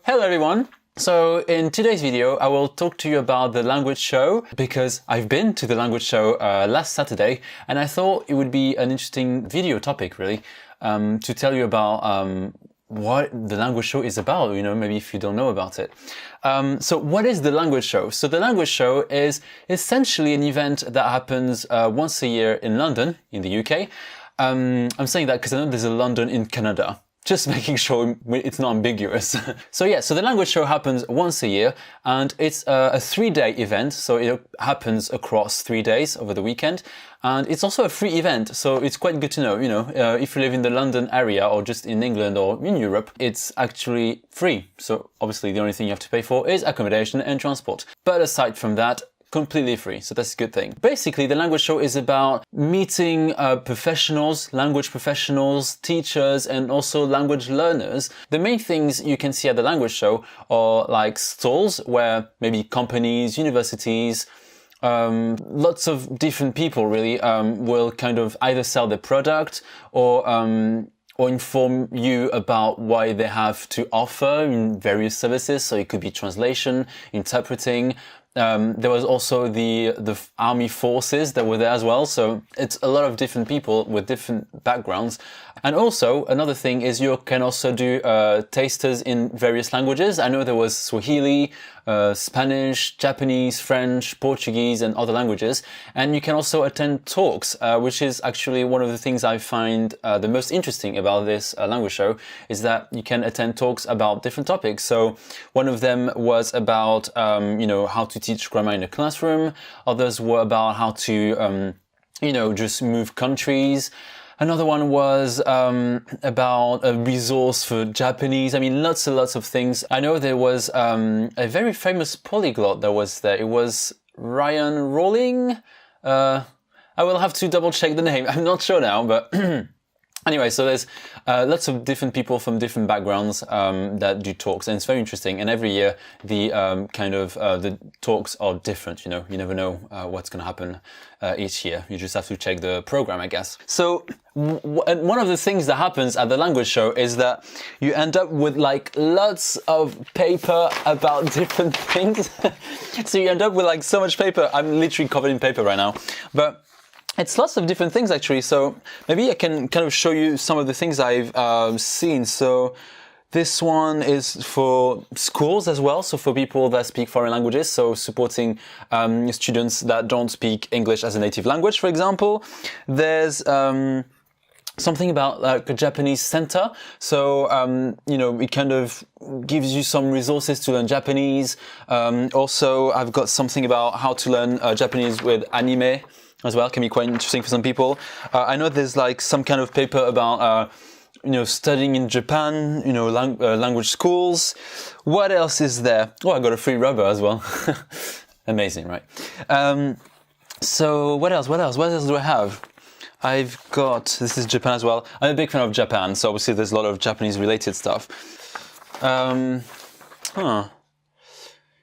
Hello everyone! So in today's video I will talk to you about the language show because I've been to the language show last Saturday and I thought it would be an interesting video topic really to tell you about what the language show is about, you know, maybe if you don't know about it. So what is the language show? So the language show is essentially an event that happens once a year in London, in the UK. I'm saying that because I know there's a London in Canada. Just making sure it's not ambiguous. So the language show happens once a year and it's a 3-day event. So it happens across 3 days over the weekend. And it's also a free event. So it's quite good to know, you know, if you live in the London area or just in England or in Europe, it's actually free. So obviously the only thing you have to pay for is accommodation and transport. But aside from that, completely free, so that's a good thing. Basically, the language show is about meeting professionals, language professionals, teachers, and also language learners. The main things you can see at the language show are like stalls where maybe companies, universities, lots of different people really will kind of either sell their product or inform you about what they have to offer in various services. So it could be translation, interpreting. There was also the army forces that were there as well. So it's a lot of different people with different backgrounds. And also another thing is you can also do tasters in various languages. I know there was Swahili, Spanish, Japanese, French, Portuguese, and other languages. And you can also attend talks, which is actually one of the things I find the most interesting about this language show is that you can attend talks about different topics. So one of them was about, you know, how to teach grammar in a classroom. Others were about how to, you know, just move countries. Another one was about a resource for Japanese. I mean, lots and lots of things. I know there was a very famous polyglot that was there. It was Ryan Rowling. I will have to double check the name. I'm not sure now, but anyway, so there's lots of different people from different backgrounds that do talks, and it's very interesting. And every year, the the talks are different. You know, you never know what's going to happen each year. You just have to check the program, I guess. So one of the things that happens at the language show is that you end up with like lots of paper about different things. So you end up with like so much paper. I'm literally covered in paper right now, but it's lots of different things actually. So maybe I can kind of show you some of the things I've seen. So this one is for schools as well. So for people that speak foreign languages. So supporting students that don't speak English as a native language, for example. There's something about like a Japanese center. So, you know, it kind of gives you some resources to learn Japanese. Also, I've got something about how to learn Japanese with anime as well. Can be quite interesting for some people. I know there's like some kind of paper about, you know, studying in Japan, you know, language schools. What else is there? Oh, I got a free rubber as well. Amazing, right? So what else do I have? I've got, this is Japan as well. I'm a big fan of Japan, so obviously there's a lot of Japanese related stuff.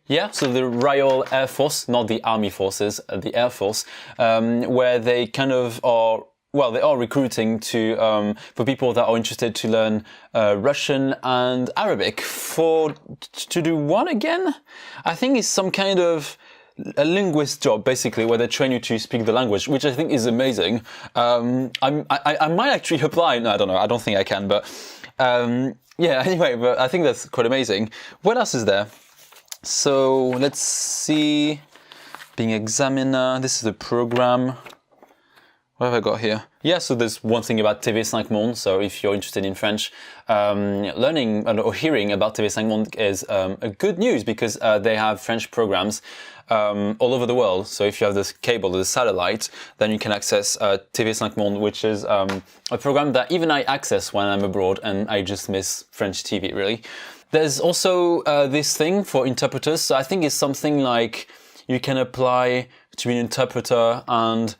Yeah, so the Royal Air Force, not the Army Forces, the Air Force, where they kind of are, well, they are recruiting to for people that are interested to learn Russian and Arabic. To do what again? I think it's some kind of a linguist job, basically, where they train you to speak the language, which I think is amazing. I might actually apply. No, I don't know. I don't think I can, but yeah. Anyway, but I think that's quite amazing. What else is there? So let's see. Being examiner. This is the program. What have I got here? Yeah, so there's one thing about TV5 Monde. So if you're interested in French, learning or hearing about TV5 Monde is a good news because they have French programs all over the world. So if you have this cable, the satellite, then you can access TV5 Monde, which is a program that even I access when I'm abroad and I just miss French TV, really. There's also this thing for interpreters. So I think it's something like you can apply to be an interpreter and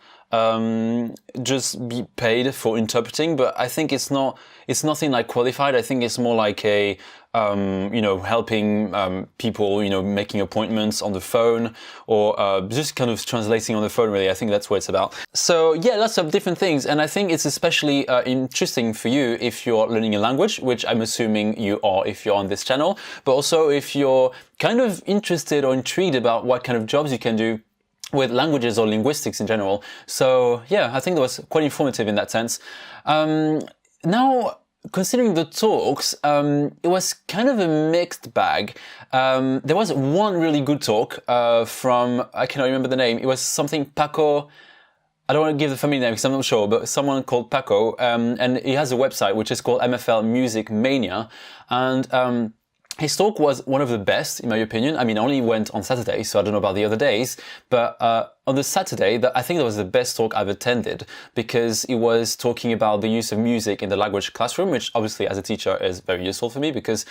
just be paid for interpreting, but I think it's nothing like qualified. I think it's more like a you know, helping people, you know, making appointments on the phone, or just kind of translating on the phone, really. I think that's what it's about. So yeah, lots of different things, and I think it's especially interesting for you if you're learning a language, which I'm assuming you are if you're on this channel, but also if you're kind of interested or intrigued about what kind of jobs you can do with languages or linguistics in general. So yeah, I think that was quite informative in that sense. Now, considering the talks, it was kind of a mixed bag. There was one really good talk from, I cannot remember the name, it was something Paco, I don't want to give the family name because I'm not sure, but someone called Paco, and he has a website which is called MFL Music Mania, and his talk was one of the best, in my opinion. I mean, I only went on Saturday, so I don't know about the other days. But on the Saturday, I think that was the best talk I've attended, because he was talking about the use of music in the language classroom, which obviously as a teacher is very useful for me because,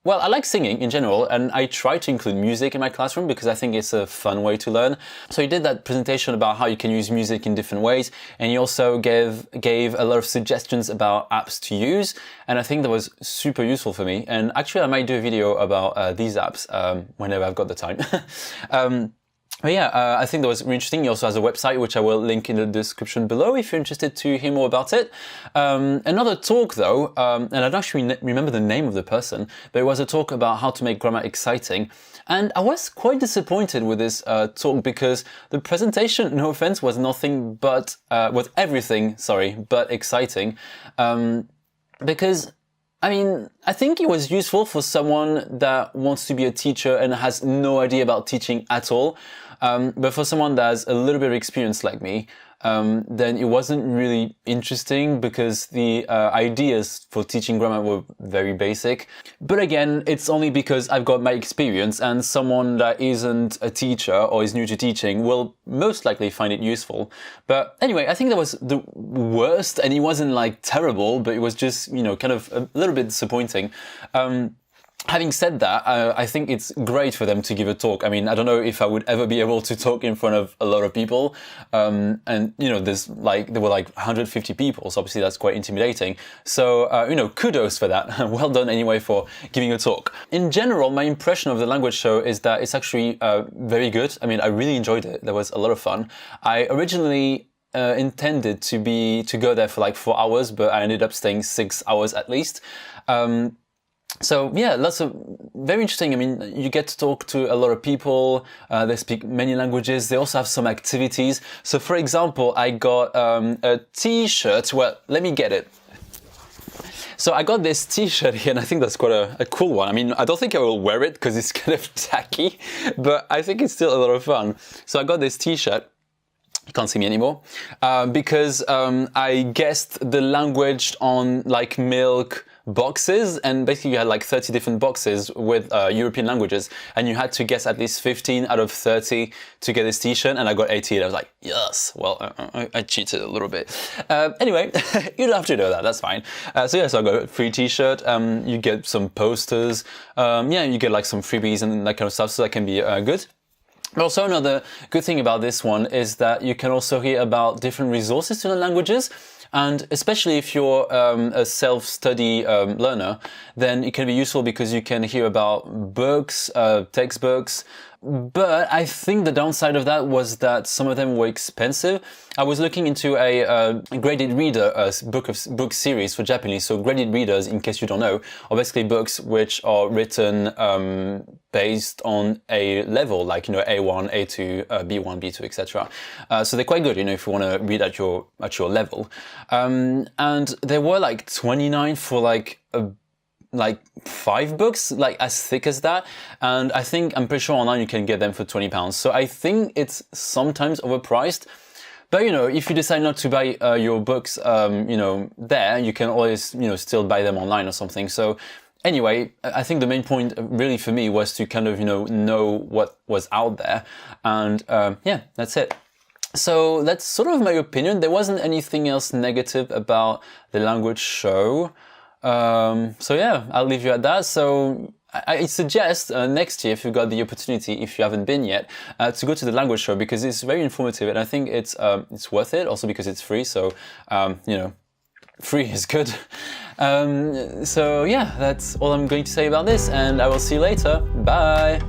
well, I like singing in general, and I try to include music in my classroom because I think it's a fun way to learn. So he did that presentation about how you can use music in different ways, and he also gave a lot of suggestions about apps to use, and I think that was super useful for me. And actually, I might do a video about these apps whenever I've got the time. But yeah, I think that was really interesting. He also has a website, which I will link in the description below if you're interested to hear more about it. Another talk though, and I don't actually remember the name of the person, but it was a talk about how to make grammar exciting. And I was quite disappointed with this talk because the presentation, no offense, was nothing but, was everything, sorry, but exciting. Because I mean, I think it was useful for someone that wants to be a teacher and has no idea about teaching at all. But for someone that has a little bit of experience like me, then it wasn't really interesting because the ideas for teaching grammar were very basic. But again, it's only because I've got my experience, and someone that isn't a teacher or is new to teaching will most likely find it useful. But anyway, I think that was the worst, and it wasn't like terrible, but it was just, you know, kind of a little bit disappointing. Having said that, I think it's great for them to give a talk. I mean, I don't know if I would ever be able to talk in front of a lot of people. And, you know, there were like 150 people, so obviously that's quite intimidating. So, you know, kudos for that. Well done anyway for giving a talk. In general, my impression of the language show is that it's actually very good. I mean, I really enjoyed it. There was a lot of fun. I originally intended to go there for like 4 hours, but I ended up staying 6 hours at least. So yeah, lots of very interesting. I mean, you get to talk to a lot of people. They speak many languages. They also have some activities. So for example, I got a t-shirt. Well, let me get it. So I got this t-shirt here, and I think that's quite a cool one. I mean, I don't think I will wear it because it's kind of tacky, but I think it's still a lot of fun. So I got this t-shirt. You can't see me anymore, because I guessed the language on like milk boxes, and basically you had like 30 different boxes with European languages, and you had to guess at least 15 out of 30 to get this t-shirt, and I got 18. I was like, yes, well, I cheated a little bit. Anyway, you don't have to know that, that's fine. So yeah, so I got a free t-shirt, you get some posters, yeah, you get like some freebies and that kind of stuff, so that can be good. Also, another good thing about this one is that you can also hear about different resources to learn languages. And especially if you're a self-study learner, then it can be useful because you can hear about books, textbooks. But I think the downside of that was that some of them were expensive. I was looking into a graded reader book series for Japanese. So graded readers, in case you don't know, are basically books which are written based on a level, like, you know, A1, A2, B1, B2, etc. So they're quite good, you know, if you want to read at your level. And there were like 29 for like 5 books, like as thick as that. And I'm pretty sure online you can get them for £20. So I think it's sometimes overpriced. But, you know, if you decide not to buy your books, you know, there, you can always, you know, still buy them online or something. So anyway, I think the main point really for me was to kind of, you know what was out there. And yeah, that's it. So that's sort of my opinion. There wasn't anything else negative about the language show. So yeah, I'll leave you at that. So I suggest next year, if you've got the opportunity, if you haven't been yet, to go to the language show, because it's very informative, and I think it's worth it. Also because it's free, so you know, free is good. So yeah, that's all I'm going to say about this, and I will see you later. Bye!